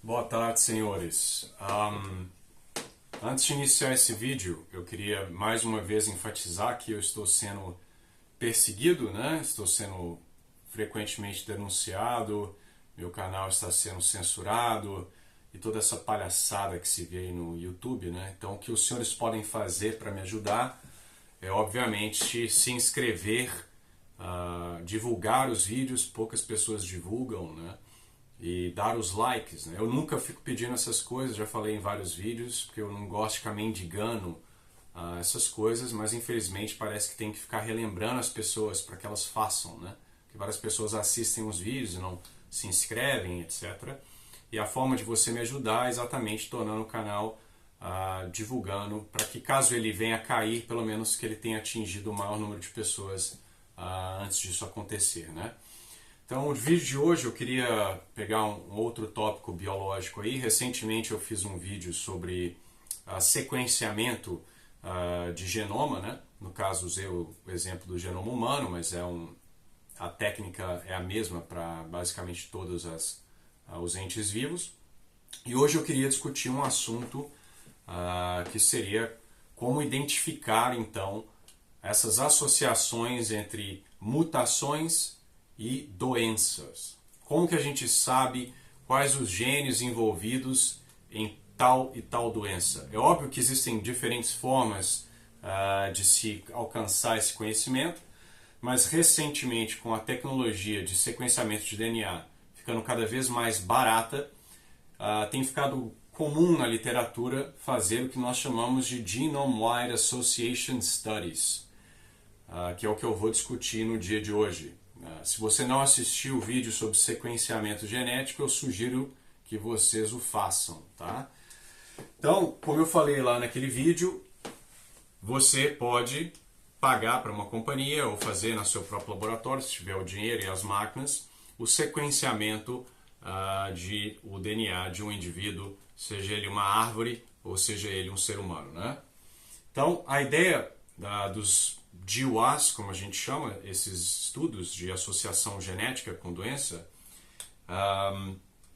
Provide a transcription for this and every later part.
Boa tarde, senhores. Antes de iniciar esse vídeo, eu queria mais uma vez enfatizar que eu estou sendo perseguido, né? Estou sendo frequentemente denunciado, meu canal está sendo censurado e toda essa palhaçada que se vê aí no YouTube, né? Então, o que os senhores podem fazer para me ajudar é, obviamente, se inscrever, divulgar os vídeos, poucas pessoas divulgam, né? E dar os likes, né? Eu nunca fico pedindo essas coisas, já falei em vários vídeos, porque eu não gosto de ficar mendigando essas coisas, mas infelizmente parece que tem que ficar relembrando as pessoas para que elas façam, né? Porque várias pessoas assistem os vídeos e não se inscrevem, etc. E a forma de você me ajudar é exatamente tornando o canal divulgando, para que caso ele venha a cair, pelo menos que ele tenha atingido o maior número de pessoas antes disso acontecer, né? Então, o vídeo de hoje eu queria pegar um outro tópico biológico aí. Recentemente eu fiz um vídeo sobre sequenciamento de genoma, né? No caso usei o exemplo do genoma humano, mas a técnica é a mesma para basicamente todos os entes vivos. E hoje eu queria discutir um assunto que seria como identificar então essas associações entre mutações e doenças. Como que a gente sabe quais os genes envolvidos em tal e tal doença? É óbvio que existem diferentes formas de se alcançar esse conhecimento, mas recentemente, com a tecnologia de sequenciamento de DNA ficando cada vez mais barata, tem ficado comum na literatura fazer o que nós chamamos de Genome-Wide Association Studies, que é o que eu vou discutir no dia de hoje. Se você não assistiu o vídeo sobre sequenciamento genético, eu sugiro que vocês o façam, tá? Então, como eu falei lá naquele vídeo, você pode pagar para uma companhia ou fazer no seu próprio laboratório, se tiver o dinheiro e as máquinas, o sequenciamento de o DNA de um indivíduo, seja ele uma árvore ou seja ele um ser humano, né? Então, a ideia dos GWAS, como a gente chama, esses estudos de associação genética com doença,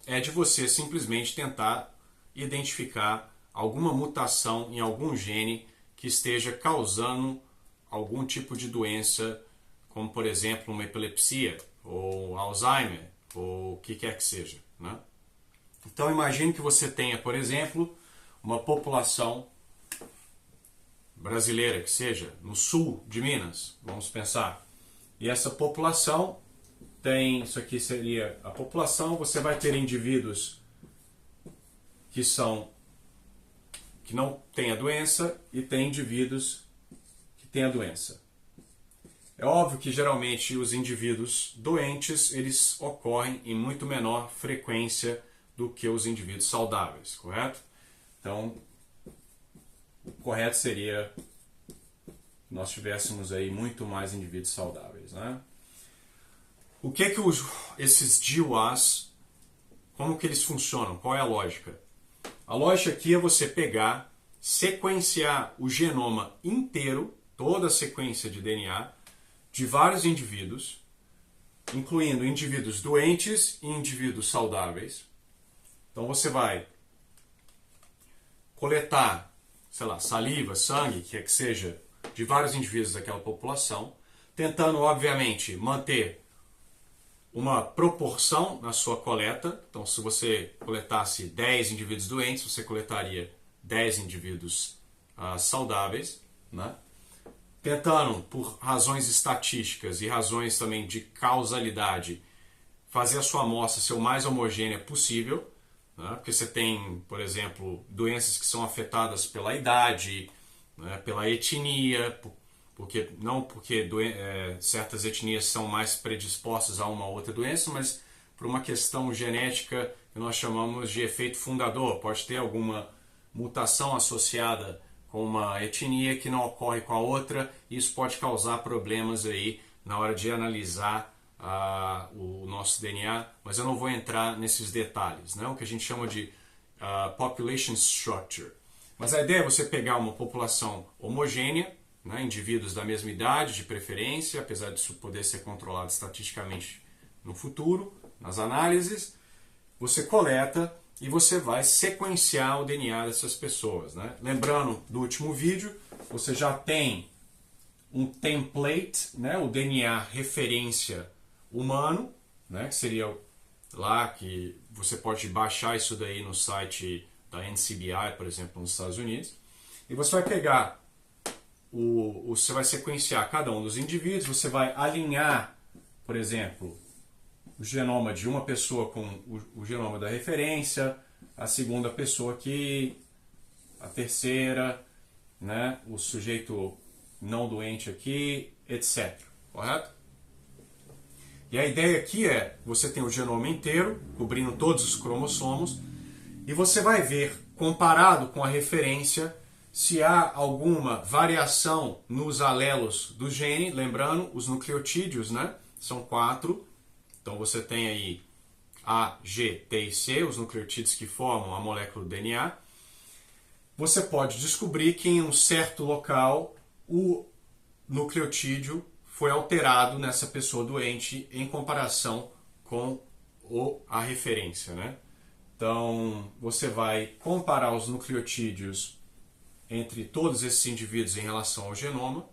é de você simplesmente tentar identificar alguma mutação em algum gene que esteja causando algum tipo de doença, como por exemplo uma epilepsia, ou Alzheimer, ou o que quer que seja, né? Então imagine que você tenha, por exemplo, uma população brasileira que seja, no sul de Minas, vamos pensar. E essa população tem, isso aqui seria a população, você vai ter indivíduos que não têm a doença e tem indivíduos que têm a doença. É óbvio que geralmente os indivíduos doentes, eles ocorrem em muito menor frequência do que os indivíduos saudáveis, correto? Então, o correto seria que nós tivéssemos aí muito mais indivíduos saudáveis, né? O que esses GWAS, como que eles funcionam? Qual é a lógica? A lógica aqui é você pegar, sequenciar o genoma inteiro, toda a sequência de DNA, de vários indivíduos, incluindo indivíduos doentes e indivíduos saudáveis. Então você vai coletar, sei lá, saliva, sangue, que é que seja, de vários indivíduos daquela população, tentando, obviamente, manter uma proporção na sua coleta. Então, se você coletasse 10 indivíduos doentes, você coletaria 10 indivíduos saudáveis, né? Tentando, por razões estatísticas e razões também de causalidade, fazer a sua amostra ser o mais homogênea possível, né? Porque você tem, por exemplo, doenças que são afetadas pela idade, né? Pela etnia, porque certas etnias são mais predispostas a uma ou outra doença, mas por uma questão genética que nós chamamos de efeito fundador. Pode ter alguma mutação associada com uma etnia que não ocorre com a outra, e isso pode causar problemas aí na hora de analisar o nosso DNA, mas eu não vou entrar nesses detalhes, né? O que a gente chama de population structure. Mas a ideia é você pegar uma população homogênea, né, indivíduos da mesma idade, de preferência, apesar disso poder ser controlado estatisticamente no futuro, nas análises. Você coleta e você vai sequenciar o DNA dessas pessoas, né? Lembrando do último vídeo, você já tem um template, né? O DNA referência humano, né? Que seria lá que você pode baixar isso daí no site da NCBI, por exemplo, nos Estados Unidos. E você vai pegar, você vai sequenciar cada um dos indivíduos, você vai alinhar, por exemplo, o genoma de uma pessoa com o genoma da referência, a segunda pessoa aqui, a terceira, né? O sujeito não doente aqui, etc. Correto? E a ideia aqui é, você tem o genoma inteiro, cobrindo todos os cromossomos, e você vai ver, comparado com a referência, se há alguma variação nos alelos do gene. Lembrando, os nucleotídeos, né? São 4. Então você tem aí A, G, T e C, os nucleotídeos que formam a molécula do DNA. Você pode descobrir que em um certo local o nucleotídeo foi alterado nessa pessoa doente em comparação com a referência, né? Então você vai comparar os nucleotídeos entre todos esses indivíduos em relação ao genoma,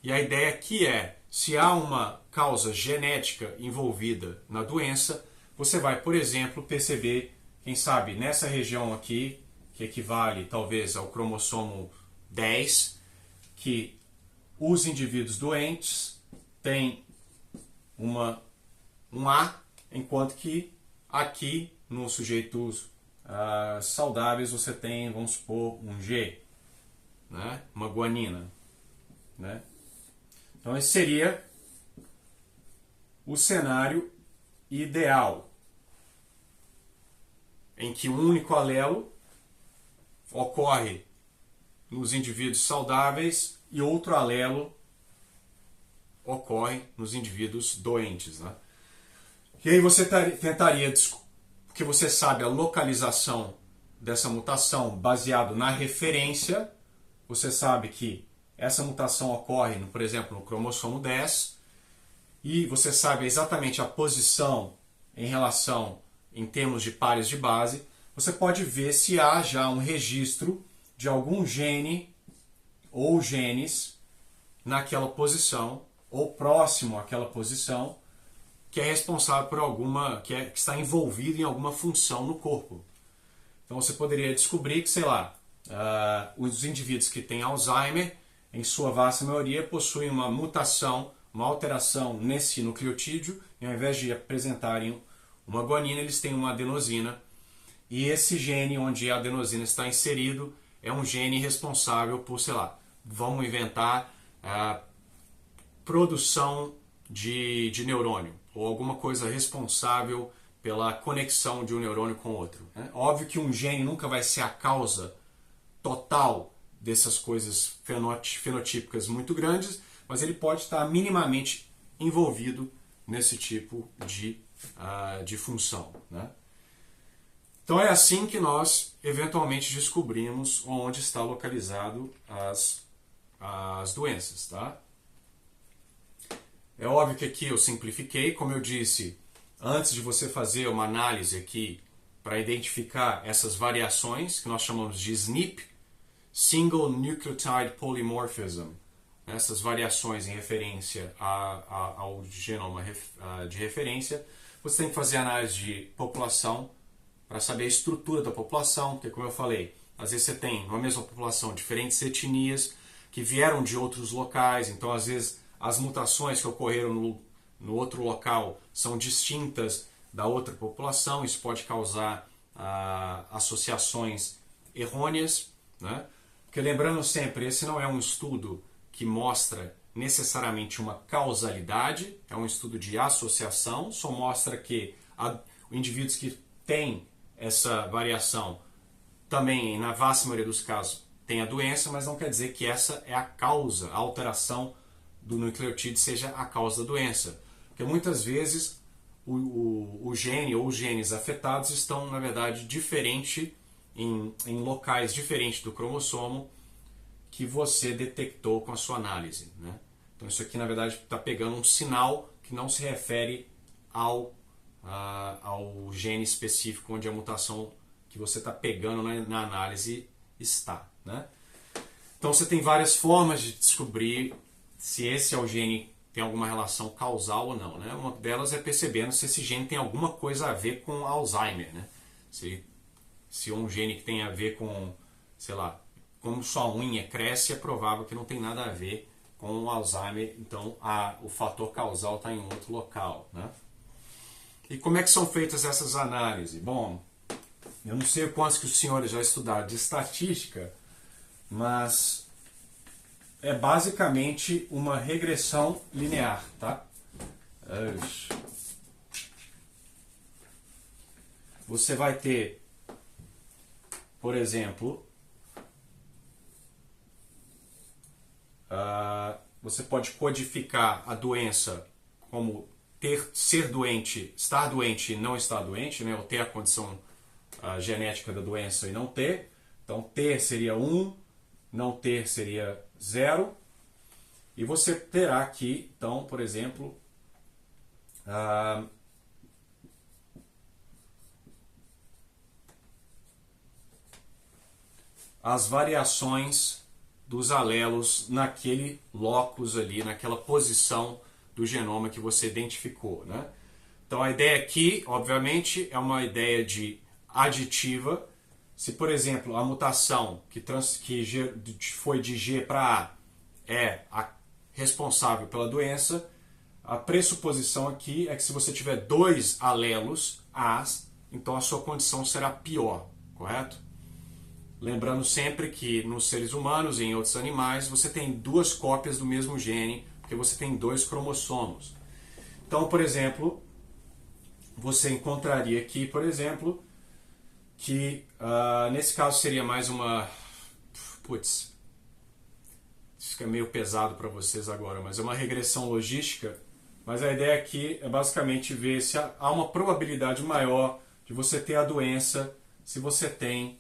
e a ideia aqui é, se há uma causa genética envolvida na doença, você vai, por exemplo, perceber, quem sabe, nessa região aqui, que equivale talvez ao cromossomo 10, que os indivíduos doentes têm um A, enquanto que aqui nos sujeitos saudáveis você tem, vamos supor, um G, né? Uma guanina, né? Então esse seria o cenário ideal, em que um único alelo ocorre nos indivíduos saudáveis e outro alelo ocorre nos indivíduos doentes, né? E aí você tentaria, porque você sabe a localização dessa mutação baseado na referência, você sabe que essa mutação ocorre, por exemplo, no cromossomo 10, e você sabe exatamente a posição em relação, em termos de pares de base, você pode ver se há já um registro de algum gene ou genes naquela posição, ou próximo àquela posição, que é responsável por alguma, que está envolvido em alguma função no corpo. Então você poderia descobrir que, sei lá, os indivíduos que têm Alzheimer, em sua vasta maioria, possuem uma mutação, uma alteração nesse nucleotídeo, e ao invés de apresentarem uma guanina, eles têm uma adenosina. E esse gene onde a adenosina está inserido é um gene responsável por, sei lá, vamos inventar produção de neurônio, ou alguma coisa responsável pela conexão de um neurônio com outro, né? Óbvio que um gene nunca vai ser a causa total dessas coisas fenotípicas muito grandes, mas ele pode estar minimamente envolvido nesse tipo de função, né? Então é assim que nós eventualmente descobrimos onde está localizado as doenças, tá? É óbvio que aqui eu simplifiquei, como eu disse, antes de você fazer uma análise aqui para identificar essas variações, que nós chamamos de SNP, Single Nucleotide Polymorphism, essas variações em referência ao genoma de referência, você tem que fazer análise de população para saber a estrutura da população, porque, como eu falei, às vezes você tem na mesma população diferentes etnias que vieram de outros locais, então às vezes as mutações que ocorreram no outro local são distintas da outra população, isso pode causar associações errôneas, né? Porque lembrando sempre, esse não é um estudo que mostra necessariamente uma causalidade, é um estudo de associação, só mostra que indivíduos que têm essa variação também, na vasta maioria dos casos, têm a doença, mas não quer dizer que essa é a causa, a alteração do nucleotídeo seja a causa da doença. Porque muitas vezes o gene ou os genes afetados estão, na verdade, em locais diferentes do cromossomo que você detectou com a sua análise, né? Então isso aqui, na verdade, está pegando um sinal que não se refere ao gene específico onde a mutação que você está pegando na análise está, né? Então você tem várias formas de descobrir se esse é o gene tem alguma relação causal ou não, né? Uma delas é percebendo se esse gene tem alguma coisa a ver com Alzheimer, né? Se um gene que tem a ver com, sei lá, como sua unha cresce, é provável que não tem nada a ver com o Alzheimer, então o fator causal está em outro local, né? E como é que são feitas essas análises? Bom, eu não sei quantos que os senhores já estudaram de estatística, mas é basicamente uma regressão linear, tá? Você vai ter, por exemplo, você pode codificar a doença como ser doente, estar doente e não estar doente, né? Ou ter a condição genética da doença e não ter. Então, ter seria 1, não ter seria 0. E você terá aqui, então, por exemplo, as variações dos alelos naquele locus ali, naquela posição do genoma que você identificou, né? Então a ideia aqui, obviamente, é uma ideia de aditiva. Se, por exemplo, a mutação que foi de G para A é a responsável pela doença, a pressuposição aqui é que se você tiver 2 alelos As, então a sua condição será pior, correto? Lembrando sempre que nos seres humanos e em outros animais você tem 2 cópias do mesmo gene, porque você tem 2 cromossomos. Então, por exemplo, você encontraria aqui, por exemplo, que nesse caso seria mais uma... Putz, isso fica meio pesado para vocês agora, mas é uma regressão logística. Mas a ideia aqui é basicamente ver se há uma probabilidade maior de você ter a doença se você tem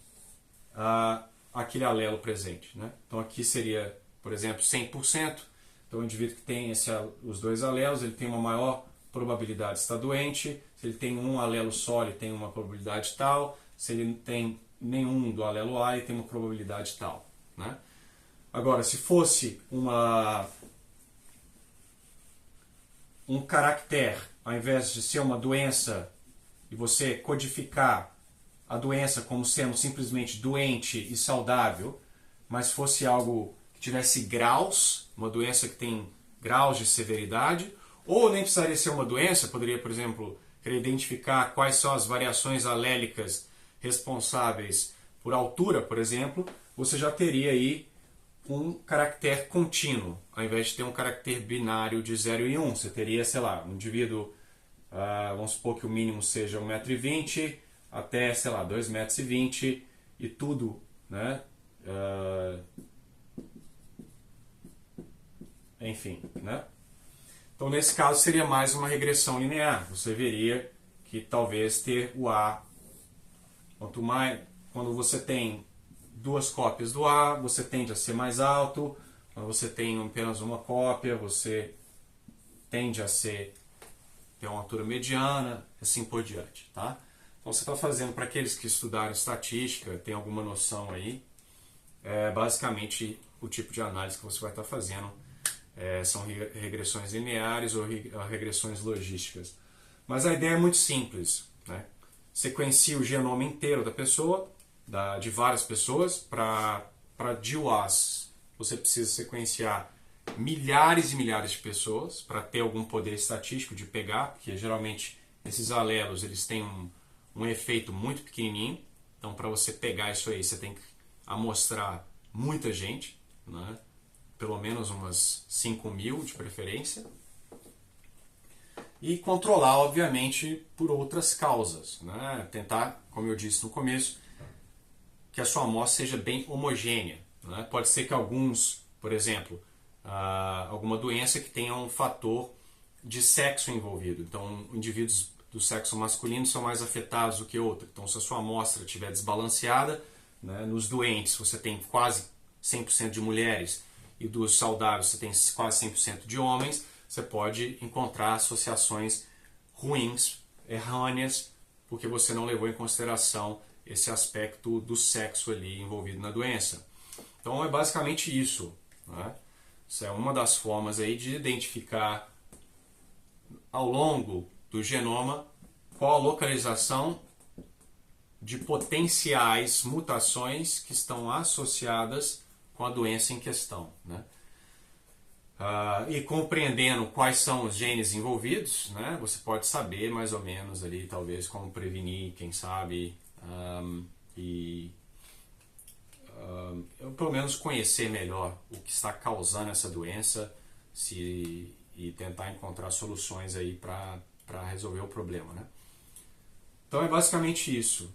aquele alelo presente, né? Então aqui seria, por exemplo, 100%. Então o indivíduo que tem os 2 alelos, ele tem uma maior probabilidade de estar doente. Se ele tem um alelo só, ele tem uma probabilidade tal. Se ele não tem nenhum do alelo A, ele tem uma probabilidade tal, né? Agora, se fosse um caractere, ao invés de ser uma doença, e você codificar a doença como sendo simplesmente doente e saudável, mas fosse algo que tivesse graus, uma doença que tem graus de severidade, ou nem precisaria ser uma doença, poderia, por exemplo, querer identificar quais são as variações alélicas responsáveis por altura, por exemplo, você já teria aí um caractere contínuo, ao invés de ter um caractere binário de 0 e 1. Você teria, sei lá, um indivíduo, vamos supor que o mínimo seja 1,20 m até, sei lá, 2,20 m e tudo, né? Enfim, né? Então, nesse caso, seria mais uma regressão linear. Você veria que talvez ter o A, quando você tem 2 cópias do A, você tende a ser mais alto. Quando você tem apenas uma cópia, você tende a ter uma altura mediana, assim por diante, tá? Então você está fazendo, para aqueles que estudaram estatística, tem alguma noção aí, basicamente o tipo de análise que você vai estar fazendo são regressões lineares ou regressões logísticas. Mas a ideia é muito simples, né? Sequencia o genoma inteiro da pessoa, de várias pessoas, para GWAS. Você precisa sequenciar milhares e milhares de pessoas para ter algum poder estatístico de pegar, porque geralmente esses alelos eles têm um efeito muito pequenininho. Então, para você pegar isso aí, você tem que amostrar muita gente, né? Pelo menos umas 5.000 de preferência. E controlar, obviamente, por outras causas, né? Tentar, como eu disse no começo, que a sua amostra seja bem homogênea, né? Pode ser que alguns, por exemplo, alguma doença que tenha um fator de sexo envolvido. Então, indivíduos do sexo masculino são mais afetados do que outros. Então, se a sua amostra estiver desbalanceada, né, nos doentes você tem quase 100% de mulheres e dos saudáveis você tem quase 100% de homens, você pode encontrar associações ruins, errôneas, porque você não levou em consideração esse aspecto do sexo ali envolvido na doença. Então é basicamente isso, né? Isso é uma das formas aí de identificar ao longo do genoma qual a localização de potenciais mutações que estão associadas com a doença em questão, né? E compreendendo quais são os genes envolvidos, né, você pode saber mais ou menos ali, talvez, como prevenir, quem sabe, eu, pelo menos conhecer melhor o que está causando essa doença e tentar encontrar soluções aí para resolver o problema, né? Então é basicamente isso.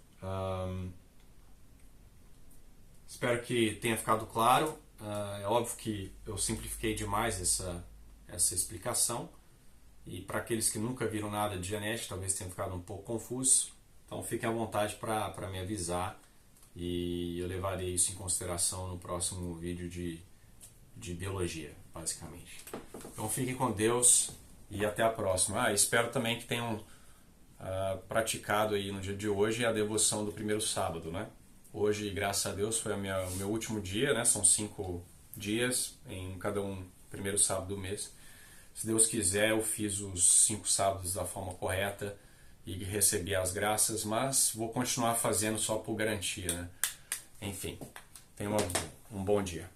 Espero que tenha ficado claro. É óbvio que eu simplifiquei demais essa explicação, e para aqueles que nunca viram nada de genética talvez tenha ficado um pouco confuso, então fiquem à vontade para me avisar e eu levarei isso em consideração no próximo vídeo de biologia, basicamente. Então fiquem com Deus e até a próxima. Espero também que tenham praticado aí no dia de hoje a devoção do primeiro sábado, né? Hoje, graças a Deus, foi o meu último dia, né? São 5 dias em cada primeiro sábado do mês. Se Deus quiser, eu fiz os 5 sábados da forma correta e recebi as graças, mas vou continuar fazendo só por garantia, né? Enfim, tenham um bom dia.